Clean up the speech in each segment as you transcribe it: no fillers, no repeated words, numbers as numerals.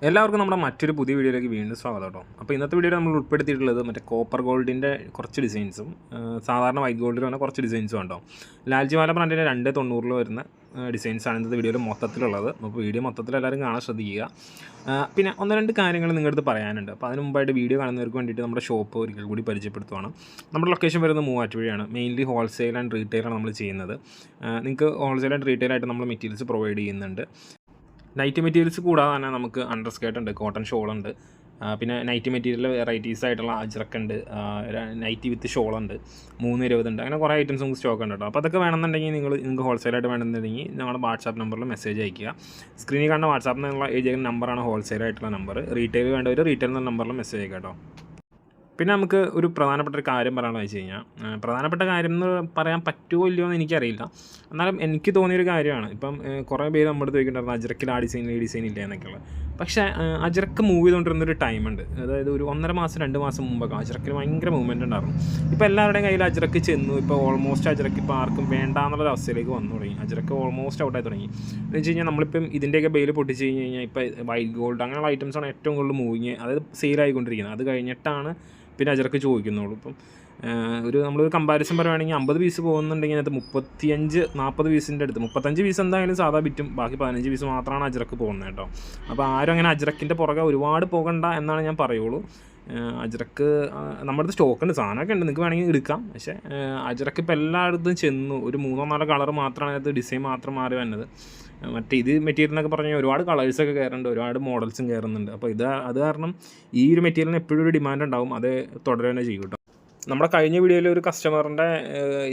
എല്ലാവർക്കും നമ്മുടെ മറ്റൊരു പുതിയ വീഡിയോയിലേക്ക് വീണ്ടും സ്വാഗതം കേട്ടോ. അപ്പോൾ ഇന്നത്തെ വീഡിയോയിൽ നമ്മൾ ഉൾപ്പെടുത്തിയിട്ടുള്ളത് മറ്റേ കോപ്പർ ഗോൾഡിൻ്റെ കുറച്ച് ഡിസൈൻസും സാധാരണ വൈറ്റ് ഗോൾഡിൽ വന്ന കുറച്ച് ഡിസൈൻസും ഉണ്ടോ. ലാൽജിവാല ബ്രാൻഡിൻ്റെ 290 വരുന്ന ഡിസൈൻസാണ് ഇന്നത്തെ വീഡിയോയിൽ മൊത്തത്തിലുള്ളത്. അപ്പോൾ വീഡിയോ മൊത്തത്തിൽ എല്ലാവരും കാണാൻ ശ്രദ്ധിക്കുക. പിന്നെ ഒന്ന് രണ്ട് കാര്യങ്ങൾ നിങ്ങളുടെ അടുത്ത് പറയാനുണ്ട്. അപ്പോൾ അതിന് മുമ്പായിട്ട് വീഡിയോ കാണുന്നവർക്ക് വേണ്ടിയിട്ട് നമ്മുടെ ഷോപ്പ് ഒരിക്കൽ കൂടി പരിചയപ്പെടുത്തുവാണ്. നമ്മുടെ ലൊക്കേഷൻ വരുന്നത് മൂവാറ്റുപുഴയാണ്. മെയിൻലി ഹോൾസെയിൽ ആൻഡ് റീറ്റെയിലാണ് നമ്മൾ ചെയ്യുന്നത്. നിങ്ങൾക്ക് ഹോൾസെയിൽ ആൻഡ് റീറ്റെയിൽ ആയിട്ട് നമ്മൾ മെറ്റീരിയൽസ് പ്രൊവൈഡ് ചെയ്യുന്നുണ്ട്. നൈറ്റ് മെറ്റീരിയൽസ് കൂടാതെ തന്നെ നമുക്ക് അണ്ടർ സ്കേർട്ട് ഉണ്ട്, കോട്ടൺ ഷോളുണ്ട്, പിന്നെ നൈറ്റ് മെറ്റീരിയൽ വെറൈറ്റീസ് ആയിട്ടുള്ള അജ്രക്കുണ്ട്, നൈറ്റി വിത്ത് ഷോളുണ്ട്, 320 ഉണ്ട്. അങ്ങനെ കുറേ ഐറ്റംസ് നമുക്ക് സ്റ്റോക്ക് ഉണ്ട് കേട്ടോ. അപ്പോൾ അതൊക്കെ വേണമെന്നുണ്ടെങ്കിൽ നിങ്ങൾക്ക് ഹോൾസെയിലായിട്ട് വേണമെന്നുണ്ടെങ്കിൽ ഞങ്ങളുടെ വാട്സാപ്പ് നമ്പറിൽ മെസ്സേജ് അയക്കുക. സ്ക്രീനിൽ കാണുന്ന വാട്സാപ്പിൽ നിന്നുള്ള ഏജ് നമ്പറാണ് ഹോൾസെയിലായിട്ടുള്ള നമ്പർ. റീറ്റെയിൽ വേണ്ടവർ റീറ്റെയിൽ നമ്പറിൽ മെസ്സേജ് അയക്കുക കേട്ടോ. പിന്നെ നമുക്ക് ഒരു പ്രധാനപ്പെട്ട ഒരു കാര്യം പറയാമെന്ന് വെച്ച് കഴിഞ്ഞാൽ, പ്രധാനപ്പെട്ട കാര്യം എന്ന് പറയാൻ പറ്റുമോ ഇല്ലയോ എന്ന് എനിക്കറിയില്ല. എന്നാലും എനിക്ക് തോന്നിയൊരു കാര്യമാണ്. ഇപ്പം കുറേ പേര് നമ്മുടെ ചോദിക്കുന്നുണ്ടായിരുന്നു അജ്രക്കിൽ ആ ഡിസൈൻ ഈ ഡിസൈൻ ഇല്ല എന്നൊക്കെയുള്ളത്. പക്ഷേ അജ്രക്ക് മൂവ് ചെയ്തുകൊണ്ടിരുന്നൊരു ടൈമുണ്ട്. അതായത് ഒരു 1.5 മാസം 2 മാസം മുമ്പൊക്കെ അജ്രക്കിന് ഭയങ്കര മൂവ്മെൻറ്റ് ഉണ്ടായിരുന്നു. ഇപ്പോൾ എല്ലാവരുടെയും കയ്യിൽ അജ്രക്ക് ചെന്നു. ഇപ്പോൾ ഓൾമോസ്റ്റ് അജ്രക്ക് ഇപ്പോൾ ആർക്കും വേണ്ടാന്നുള്ളൊരു അവസ്ഥയിലേക്ക് വന്നു തുടങ്ങി. അജ്രക്ക് ഓൾമോസ്റ്റ് ഔട്ടായി തുടങ്ങി. എന്ന് വെച്ച് കഴിഞ്ഞാൽ നമ്മളിപ്പം ഇതിൻ്റെയൊക്കെ ബെയിൽ പൊട്ടിച്ച് കഴിഞ്ഞ് കഴിഞ്ഞാൽ ഇപ്പോൾ വൈറ്റ് ഗോൾഡ് അങ്ങനെയുള്ള ഐറ്റംസാണ് ഏറ്റവും കൂടുതൽ മൂവിങ്, അതായത് സെയിലായിക്കൊണ്ടിരിക്കുന്നത്. അത് കഴിഞ്ഞിട്ടാണ് പിന്നെ അജ്രക്ക് ചോദിക്കുന്നുള്ളൂ. ഇപ്പം നമ്മളൊരു കമ്പാരിസൺ പറയുകയാണെങ്കിൽ 50 പീസ് പോകുന്നുണ്ടെങ്കിൽ അത് 35-40 പീസിൻ്റെ അടുത്ത് 35 പീസ് എന്തായാലും സാധാ ബിറ്റും, ബാക്കി 15 പീസ് മാത്രമാണ് അജ്രക്ക് പോകുന്നത് കേട്ടോ. അപ്പോൾ ആരും അങ്ങനെ അജ്രക്കിൻ്റെ പുറകെ ഒരുപാട് പോകണ്ട എന്നാണ് ഞാൻ പറയുള്ളൂ. അജ്രക്ക് നമ്മുടെ അടുത്ത് സ്റ്റോക്കുണ്ട്, സാധനമൊക്കെ ഉണ്ട്, നിങ്ങൾക്ക് വേണമെങ്കിൽ എടുക്കാം. പക്ഷേ അജ്രക്ക് ഇപ്പോൾ എല്ലായിടത്തും ചെന്നു. ഒരു 3-4 കളർ മാത്രമാണ് അതിനകത്ത് ഡിസൈൻ മാത്രം മാറി വന്നത്. മറ്റേ ഇത് മെറ്റീരിയൽ എന്നൊക്കെ പറഞ്ഞാൽ ഒരുപാട് കളേഴ്സൊക്കെ കയറുന്നുണ്ട്, ഒരുപാട് മോഡൽസും കയറുന്നുണ്ട്. അപ്പോൾ അത് കാരണം ഈ ഒരു മെറ്റീരിയലിന് എപ്പോഴും ഒരു ഡിമാൻഡ് ഉണ്ടാവും. അത് തുടരുക തന്നെ ചെയ്യും കേട്ടോ. നമ്മുടെ കഴിഞ്ഞ വീഡിയോയിൽ ഒരു കസ്റ്റമറിൻ്റെ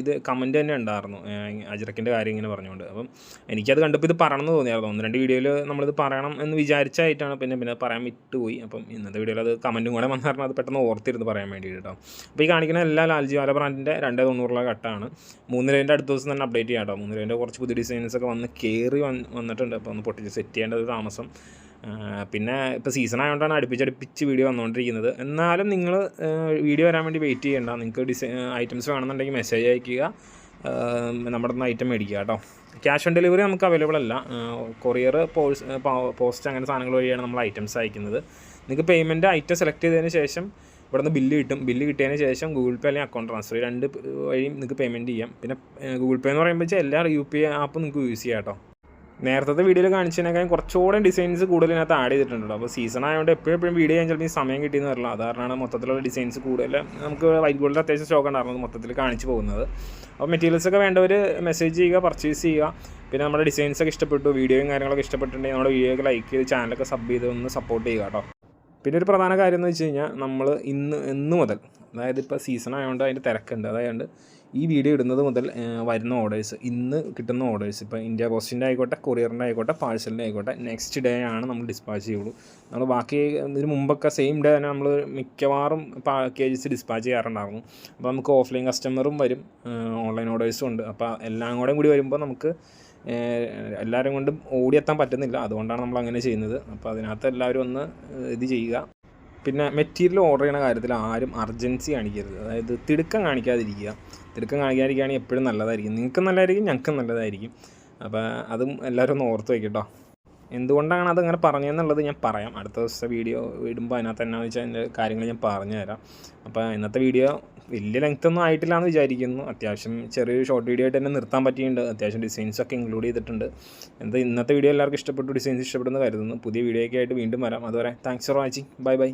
ഇത് കമൻറ്റ് തന്നെ ഉണ്ടായിരുന്നു അജ്രക്കിൻ്റെ കാര്യം ഇങ്ങനെ പറഞ്ഞുകൊണ്ട്. അപ്പം എനിക്കത് കണ്ടപ്പോൾ ഇത് പറയണമെന്ന് തോന്നിയായിരുന്നു. 1-2 വീഡിയോയിൽ നമ്മളിത് പറയണം എന്ന് വിചാരിച്ചായിട്ടാണ് പിന്നെ പറയാൻ വിട്ടുപോയി. അപ്പം ഇന്നത്തെ വീഡിയോയിൽ അത് കമൻറ്റും കൂടെ വന്നു പറഞ്ഞാൽ അത് പെട്ടെന്ന് ഓർത്തിരുന്ന് പറയാൻ വേണ്ടിയിട്ട് കേട്ടോ. അപ്പോൾ ഈ കാണിക്കുന്ന എല്ലാ ലാൽജിവാല ബ്രാൻഡിൻ്റെ 290 കട്ടാണ്. 3 അടുത്ത ദിവസം തന്നെ അപ്ഡേറ്റ് ചെയ്യാം കേട്ടോ. 3 കുറച്ച് പുതിയ ഡിസൈൻസൊക്കെ വന്ന് കയറി വന്നിട്ടുണ്ട്. അപ്പോൾ ഒന്ന് പൊട്ടിച്ച് സെറ്റ് ചെയ്യേണ്ടത് താമസം. പിന്നെ ഇപ്പോൾ സീസൺ ആയതുകൊണ്ടാണ് അടുപ്പിച്ച് വീഡിയോ വന്നുകൊണ്ടിരിക്കുന്നത്. എന്നാലും നിങ്ങൾ വീഡിയോ വരാൻ വേണ്ടി വെയിറ്റ് ചെയ്യേണ്ട. നിങ്ങൾക്ക് ഐറ്റംസ് വേണമെന്നുണ്ടെങ്കിൽ മെസ്സേജ് അയയ്ക്കുക, നമ്മുടെ നിന്ന് ഐറ്റം മേടിക്കുക കേട്ടോ. ക്യാഷ് ഓൺ ഡെലിവറി നമുക്ക് അവൈലബിൾ അല്ല. കൊറിയർ, പോസ്റ്റ് അങ്ങനെ സാധനങ്ങൾ വഴിയാണ് നമ്മൾ ഐറ്റംസ് അയക്കുന്നത്. നിങ്ങൾക്ക് പേയ്മെൻറ്റ് ഐറ്റം സെലക്ട് ചെയ്തതിന് ശേഷം ഇവിടെ നിന്ന് ബില്ല് കിട്ടും. ബില്ല് കിട്ടിയതിന് ശേഷം ഗൂഗിൾ പേ അല്ലെങ്കിൽ അക്കൗണ്ട് ട്രാൻസ്ഫർ 2 വഴിയും നിങ്ങൾക്ക് പേയ്മെൻറ്റ് ചെയ്യാം. പിന്നെ ഗൂഗിൾ പേ എന്ന് പറയുമ്പോൾ എല്ലാ UPI ആപ്പും നിങ്ങൾക്ക് യൂസ് ചെയ്യാം കേട്ടോ. നേരത്തെ വീഡിയോയിൽ കാണിച്ചതിനേക്കാൾ കുറച്ചുകൂടെ ഡിസൈൻസ് കൂടുതൽ ഇതിനകത്ത് ആഡ് ചെയ്തിട്ടുണ്ട്. അപ്പോൾ സീസൺ ആയതുകൊണ്ട് എപ്പോഴും വീഡിയോ ചെയ്യാൻ ചിലപ്പോൾ സമയം കിട്ടിയെന്ന് വരില്ല. അതാരണമാണ് മൊത്തത്തിലുള്ള ഡിസൈൻസ് കൂടുതൽ നമുക്ക് വൈറ്റ് ഗോൾഡിൽ അത്യാവശ്യം സ്റ്റോക്ക് ഉണ്ടായിരുന്നത് മൊത്തത്തിൽ കാണിച്ച് പോകുന്നത്. അപ്പോൾ മെറ്റീരിയൽസൊക്കെ വേണ്ടവർ മെസ്സേജ് ചെയ്യുക, പർച്ചേസ് ചെയ്യുക. പിന്നെ നമ്മുടെ ഡിസൈൻസൊക്കെ ഇഷ്ടപ്പെട്ടു, വീഡിയോയും കാര്യങ്ങളൊക്കെ ഇഷ്ടപ്പെട്ടിട്ടുണ്ടെങ്കിൽ നമ്മുടെ വീഡിയോയൊക്കെ ലൈക്ക് ചെയ്ത് ചാനലൊക്കെ സബ് ചെയ്ത് ഒന്ന് സപ്പോർട്ട് ചെയ്യുക കേട്ടോ. പിന്നെ ഒരു പ്രധാന കാര്യം എന്ന് വെച്ച് കഴിഞ്ഞാൽ നമ്മൾ ഇന്ന് മുതൽ, അതായത് ഇപ്പോൾ സീസൺ ആയതുകൊണ്ട് അതിൻ്റെ തിരക്കുണ്ട്, അതായത് ഈ വീഡിയോ ഇടുന്നത് മുതൽ വരുന്ന ഓർഡേഴ്സ്, ഇന്ന് കിട്ടുന്ന ഓർഡേഴ്സ്, ഇപ്പോൾ ഇന്ത്യ പോസ്റ്റിൻ്റെ ആയിക്കോട്ടെ, കൊറിയറിൻ്റെ ആയിക്കോട്ടെ, പാഴ്സലിൻ്റെ ആയിക്കോട്ടെ, നെക്സ്റ്റ് ഡേ ആണ് നമ്മൾ ഡിസ്പാച്ച് ചെയ്യുള്ളൂ. നമ്മൾ ബാക്കി ഇതിന് മുമ്പൊക്കെ സെയിം ഡേ തന്നെ നമ്മൾ മിക്കവാറും പാക്കേജസ് ഡിസ്പാച്ച് ചെയ്യാറുണ്ടായിരുന്നു. അപ്പോൾ നമുക്ക് ഓഫ്ലൈൻ കസ്റ്റമറും വരും, ഓൺലൈൻ ഓർഡേഴ്സും ഉണ്ട്. അപ്പോൾ എല്ലാം കൂടി വരുമ്പോൾ നമുക്ക് എല്ലാവരും കൊണ്ടും ഓടിയെത്താൻ പറ്റുന്നില്ല. അതുകൊണ്ടാണ് നമ്മൾ അങ്ങനെ ചെയ്യുന്നത്. അപ്പോൾ അതിനകത്ത് എല്ലാവരും ഒന്ന് ഇത് ചെയ്യുക. പിന്നെ മെറ്റീരിയൽ ഓർഡർ ചെയ്യുന്ന കാര്യത്തിൽ ആരും അർജൻസി കാണിക്കരുത്. അതായത് തിടുക്കം കാണിക്കാതിരിക്കുക. തിടുക്കം കാണിക്കാതിരിക്കുകയാണെങ്കിൽ എപ്പോഴും നല്ലതായിരിക്കും. നിങ്ങൾക്കും നല്ലതായിരിക്കും, ഞങ്ങൾക്കും നല്ലതായിരിക്കും. അപ്പോൾ അതും എല്ലാവരും ഒന്ന് ഓർത്ത് വയ്ക്കട്ടോ. എന്തുകൊണ്ടാണ് അതങ്ങനെ പറഞ്ഞതെന്നുള്ളത് ഞാൻ പറയാം. അടുത്ത ദിവസത്തെ വീഡിയോ ഇടുമ്പോൾ അതിനകത്ത് എന്നാന്ന് വെച്ചാൽ അതിൻ്റെ കാര്യങ്ങൾ ഞാൻ പറഞ്ഞു തരാം. അപ്പോൾ ഇന്നത്തെ വീഡിയോ വലിയ ലെങ്ത്തൊന്നും ആയിട്ടില്ല എന്ന് വിചാരിക്കുന്നു. അത്യാവശ്യം ചെറിയൊരു ഷോർട്ട് വീഡിയോ ആയിട്ട് തന്നെ നിർത്താൻ പറ്റിയിട്ടുണ്ട്. അത്യാവശ്യം ഡിസൈൻസൊക്കെ ഇൻക്ലൂഡ് ചെയ്തിട്ടുണ്ട്. ഇന്നത്തെ വീഡിയോ എല്ലാവർക്കും ഇഷ്ടപ്പെട്ടു, ഡിസൈൻസ് ഇഷ്ടപ്പെടുന്നു കരുതുന്നു. പുതിയ വീഡിയോ ഒക്കെ ആയിട്ട് വീണ്ടും വരാം. അതുവരെ താങ്ക്സ് ഫോർ വാച്ചിങ്. ബൈ.